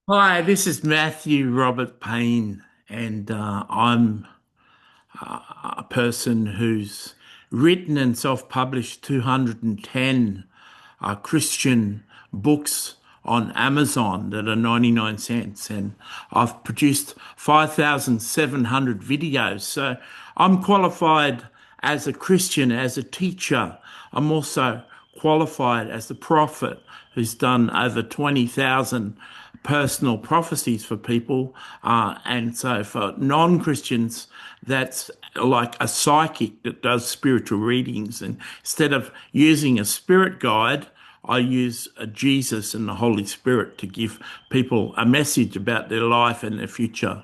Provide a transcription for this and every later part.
Hi, this is Matthew Robert Payne, and I'm a person who's written and self-published 210 Christian books on Amazon that are 99 cents, and I've produced 5,700 videos. So I'm qualified as a Christian, as a teacher. I'm also qualified as a prophet who's done over 20,000 personal prophecies for people. And so for non-Christians, that's like a psychic that does spiritual readings. And instead of using a spirit guide, I use a Jesus and the Holy Spirit to give people a message about their life and their future.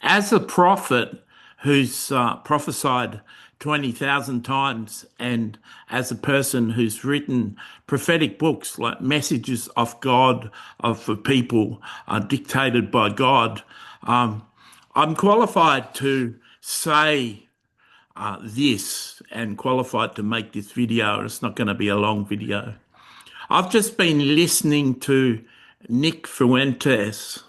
As a prophet who's prophesied 20,000 times, and as a person who's written prophetic books like Messages of God for people dictated by God, um, I'm qualified to say this and qualified to make this video. It's not going to be a long video. I've just been listening to Nick Fuentes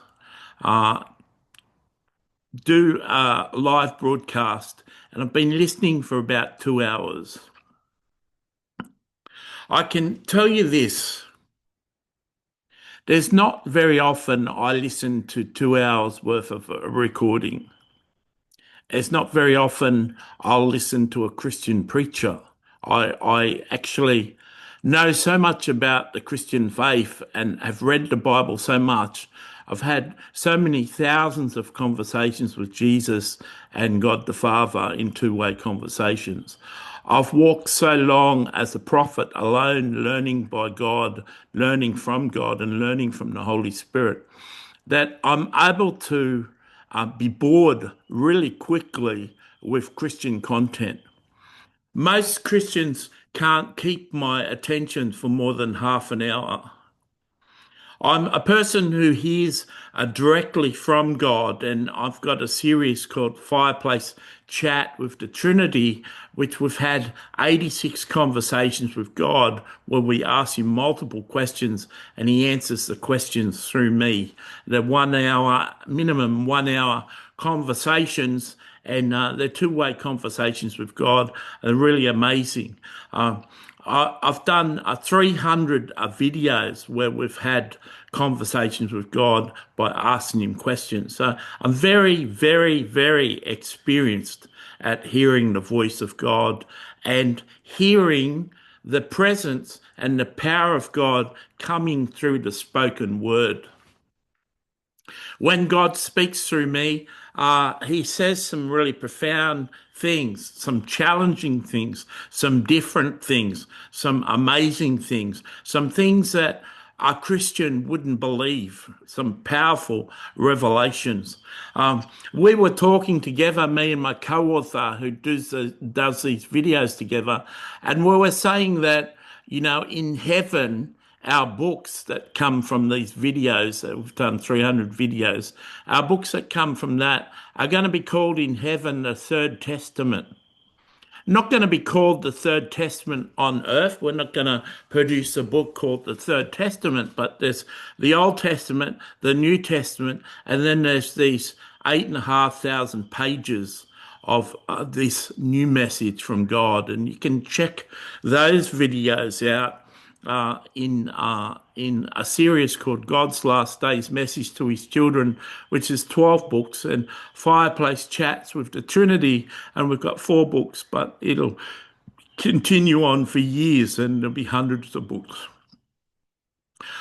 do a live broadcast, and I've been listening for about 2 hours. I can tell you this. There's not very often I listen to 2 hours worth of a recording. It's not very often I'll listen to a Christian preacher. I actually know so much about the Christian faith and have read the Bible so much. I've had so many thousands of conversations with Jesus and God the Father in two-way conversations. I've walked so long as a prophet alone, learning by God, learning from God, and learning from the Holy Spirit that I'm able to be bored really quickly with Christian content. Most Christians can't keep my attention for more than half an hour. I'm a person who hears directly from God, and I've got a series called Fireplace Chat with the Trinity, which we've had 86 conversations with God where we ask him multiple questions and he answers the questions through me. They're 1 hour, minimum 1 hour conversations, and they're two-way conversations with God. They're really amazing. I've done 300 videos where we've had conversations with God by asking him questions. So I'm very, very, very experienced at hearing the voice of God and hearing the presence and the power of God coming through the spoken word. When God speaks through me, he says some really profound things, some challenging things, some different things, some amazing things, some things that a Christian wouldn't believe, some powerful revelations. We were talking together, me and my co-author who does these videos together, and we were saying that, in heaven, our books that come from these videos, that we've done 300 videos, our books that come from that are going to be called in heaven the Third Testament. Not going to be called the Third Testament on earth. We're not going to produce a book called the Third Testament, but there's the Old Testament, the New Testament, and then there's these 8,500 pages of this new message from God. And you can check those videos out in a series called God's Last Days Message to His Children, which is 12 books, and Fireplace Chats with the Trinity, and we've got 4 books, but it'll continue on for years, and there'll be hundreds of books.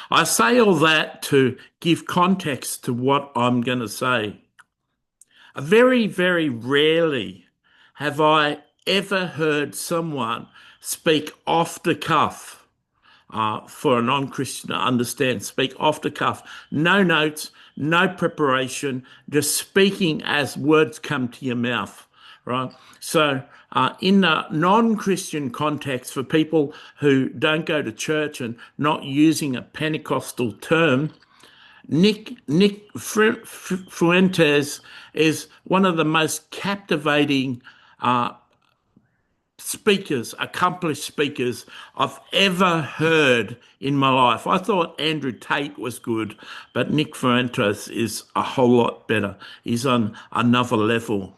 I say all that to give context to what I'm going to say. Very, very rarely have I ever heard someone speak off the cuff for a non-Christian to understand. Speak off the cuff, no notes, no preparation, just speaking as words come to your mouth, right? So, in the non-Christian context, for people who don't go to church and not using a Pentecostal term, Nick Fuentes is one of the most captivating speakers, accomplished speakers I've ever heard in my life. I thought Andrew Tate was good, but Nick Fuentes is a whole lot better. He's on another level.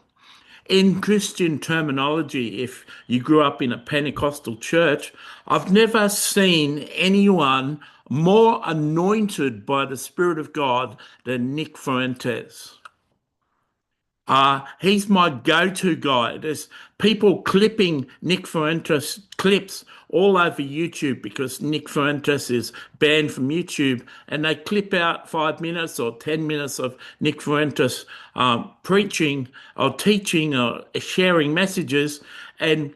In Christian terminology, if you grew up in a Pentecostal church, I've never seen anyone more anointed by the Spirit of God than Nick Fuentes. He's my go-to guy. There's people clipping Nick Fuentes clips all over YouTube because Nick Fuentes is banned from YouTube, and they clip out 5 minutes or 10 minutes of Nick Fuentes preaching or teaching or sharing messages, and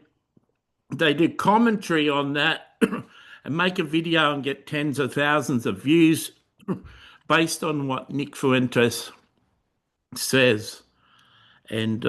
they do commentary on that and make a video and get tens of thousands of views based on what Nick Fuentes says. And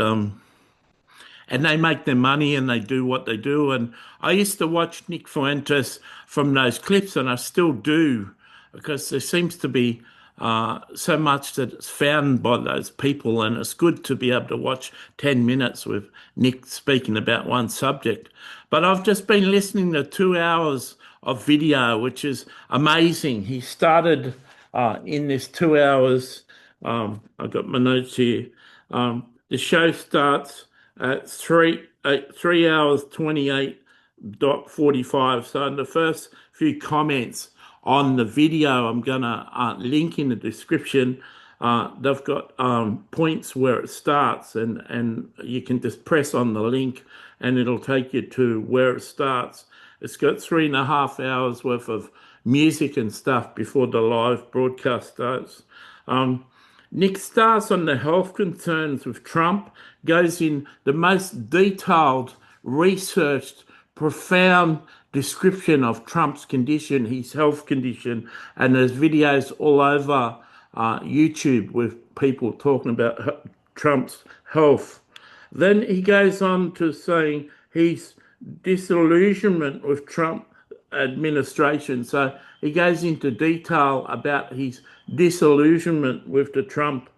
they make their money and they do what they do. And I used to watch Nick Fuentes from those clips, and I still do, because there seems to be so much that it's found by those people, and it's good to be able to watch 10 minutes with Nick speaking about one subject. But I've just been listening to 2 hours of video, which is amazing. He started in this 2 hours. I've got my notes here. The show starts at 3 hours 28.45. So in the first few comments on the video, I'm going to link in the description. They've got points where it starts, and you can just press on the link and it'll take you to where it starts. It's got 3.5 hours worth of music and stuff before the live broadcast starts. Nick starts on the health concerns with Trump, goes in the most detailed, researched, profound description of Trump's condition, his health condition, and there's videos all over YouTube with people talking about Trump's health. Then he goes on to saying his disillusionment with Trump administration. So he goes into detail about his disillusionment with the Trump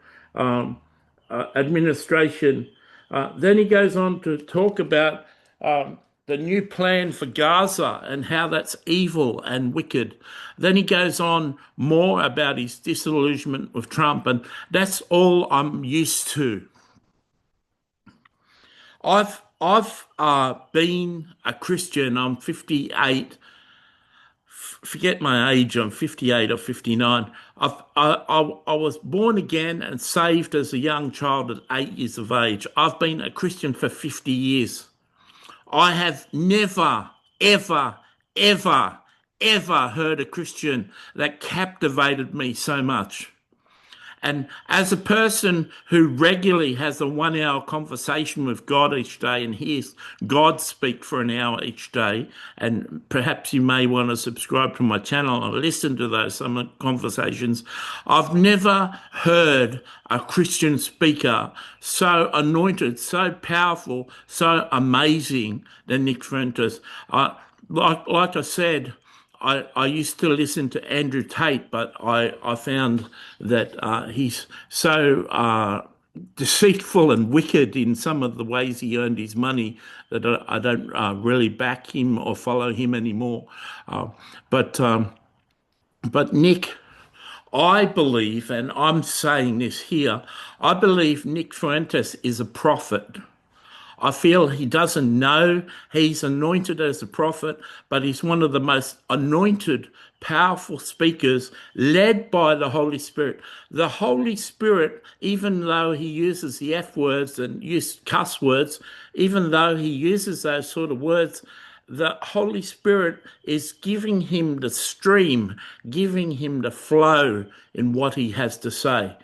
administration. Then he goes on to talk about the new plan for Gaza and how that's evil and wicked. Then he goes on more about his disillusionment with Trump, and that's all I'm used to. I've been a Christian. I'm 58. Forget my age. I'm 58 or 59. I was born again and saved as a young child at 8 years of age. I've been a Christian for 50 years. I have never, ever, ever, ever heard a Christian that captivated me so much. And as a person who regularly has a 1 hour conversation with God each day and hears God speak for an hour each day, and perhaps you may want to subscribe to my channel and listen to those some conversations, I've never heard a Christian speaker so anointed, so powerful, so amazing than Nick Fuentes. Like I said, I used to listen to Andrew Tate, but I found that he's so deceitful and wicked in some of the ways he earned his money that I don't really back him or follow him anymore. But Nick, I believe, and I'm saying this here, I believe Nick Fuentes is a prophet. I feel he doesn't know he's anointed as a prophet, but he's one of the most anointed, powerful speakers led by the Holy Spirit. The Holy Spirit, even though he uses the F words and use cuss words, even though he uses those sort of words, the Holy Spirit is giving him the stream, giving him the flow in what he has to say.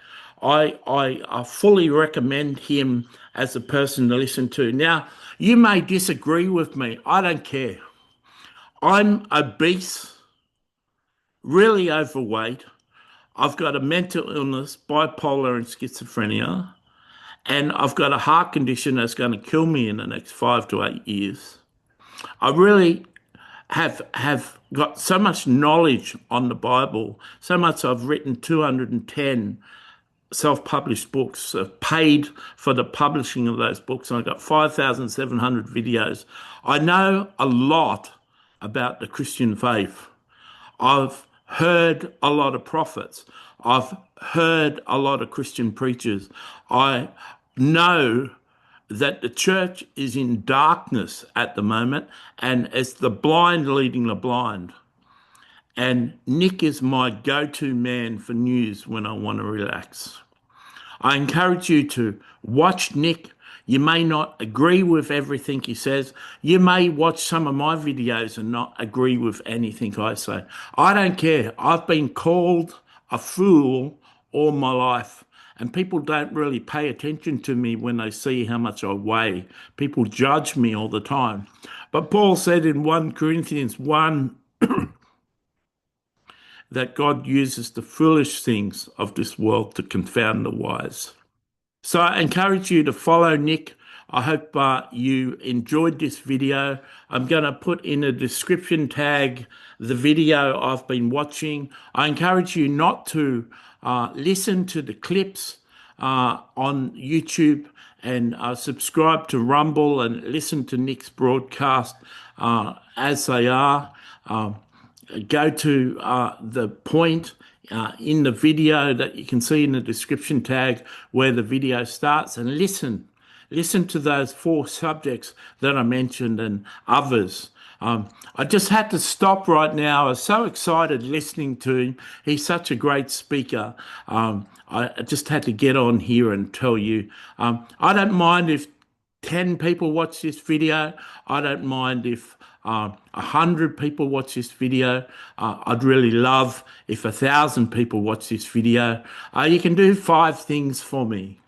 I fully recommend him as a person to listen to. Now, you may disagree with me. I don't care. I'm obese, really overweight. I've got a mental illness, bipolar and schizophrenia, and I've got a heart condition that's going to kill me in the next 5 to 8 years. I really have got so much knowledge on the Bible, so much I've written 210 self-published books, paid for the publishing of those books, and I got 5,700 videos. I know a lot about the Christian faith. I've heard a lot of prophets. I've heard a lot of Christian preachers. I know that the church is in darkness at the moment, and it's the blind leading the blind. And Nick is my go-to man for news when I want to relax. I encourage you to watch Nick. You may not agree with everything he says. You may watch some of my videos and not agree with anything I say. I don't care. I've been called a fool all my life, and people don't really pay attention to me when they see how much I weigh. People judge me all the time. But Paul said in 1 Corinthians 1 that God uses the foolish things of this world to confound the wise. So I encourage you to follow Nick. I hope you enjoyed this video. I'm going to put in a description tag the video I've been watching. I encourage you not to listen to the clips on YouTube, and subscribe to Rumble and listen to Nick's broadcast as they are. Go to the point in the video that you can see in the description tag where the video starts, and listen. Listen to those 4 subjects that I mentioned and others. I just had to stop right now. I was so excited listening to him. He's such a great speaker. I just had to get on here and tell you. I don't mind if 10 people watch this video. I don't mind if 100 people watch this video. I'd really love if 1,000 people watch this video. You can do 5 things for me.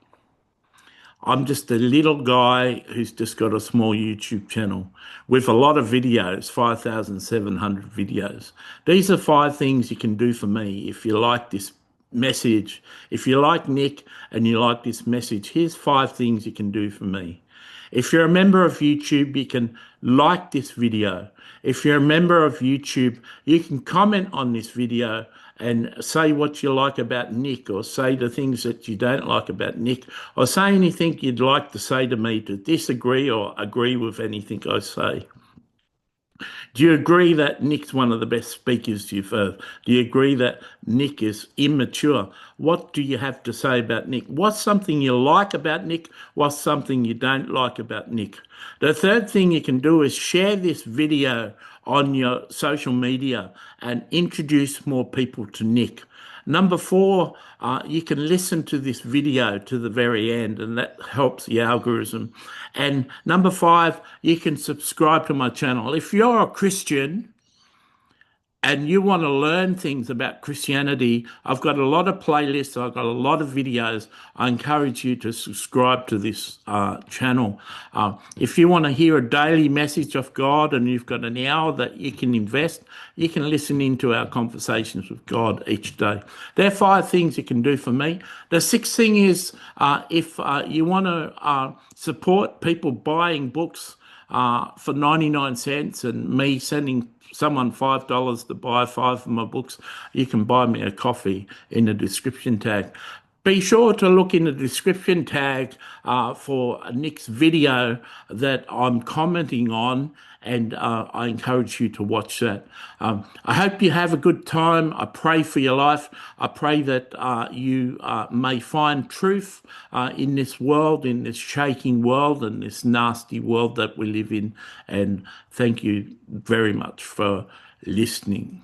I'm just a little guy who's just got a small YouTube channel with a lot of videos, 5,700 videos. These are 5 things you can do for me if you like this message. If you like Nick and you like this message, here's 5 things you can do for me. If you're a member of YouTube, you can like this video. If you're a member of YouTube, you can comment on this video and say what you like about Nick, or say the things that you don't like about Nick, or say anything you'd like to say to me to disagree or agree with anything I say. Do you agree that Nick's one of the best speakers you've heard? Do you agree that Nick is immature? What do you have to say about Nick? What's something you like about Nick? What's something you don't like about Nick? The third thing you can do is share this video on your social media and introduce more people to Nick. Number 4, you can listen to this video to the very end, and that helps the algorithm. And number 5, you can subscribe to my channel. If you're a Christian and you want to learn things about Christianity, I've got a lot of playlists, I've got a lot of videos. I encourage you to subscribe to this channel. If you want to hear a daily message of God and you've got an hour that you can invest, you can listen into our conversations with God each day. There are 5 things you can do for me. The 6th thing is if you want to support people buying books for 99 cents and me sending someone $5 to buy 5 of my books, you can buy me a coffee in the description tag. Be sure to look in the description tag for Nick's video that I'm commenting on, and I encourage you to watch that. I hope you have a good time. I pray for your life. I pray that you may find truth in this world, in this shaking world and this nasty world that we live in. And thank you very much for listening.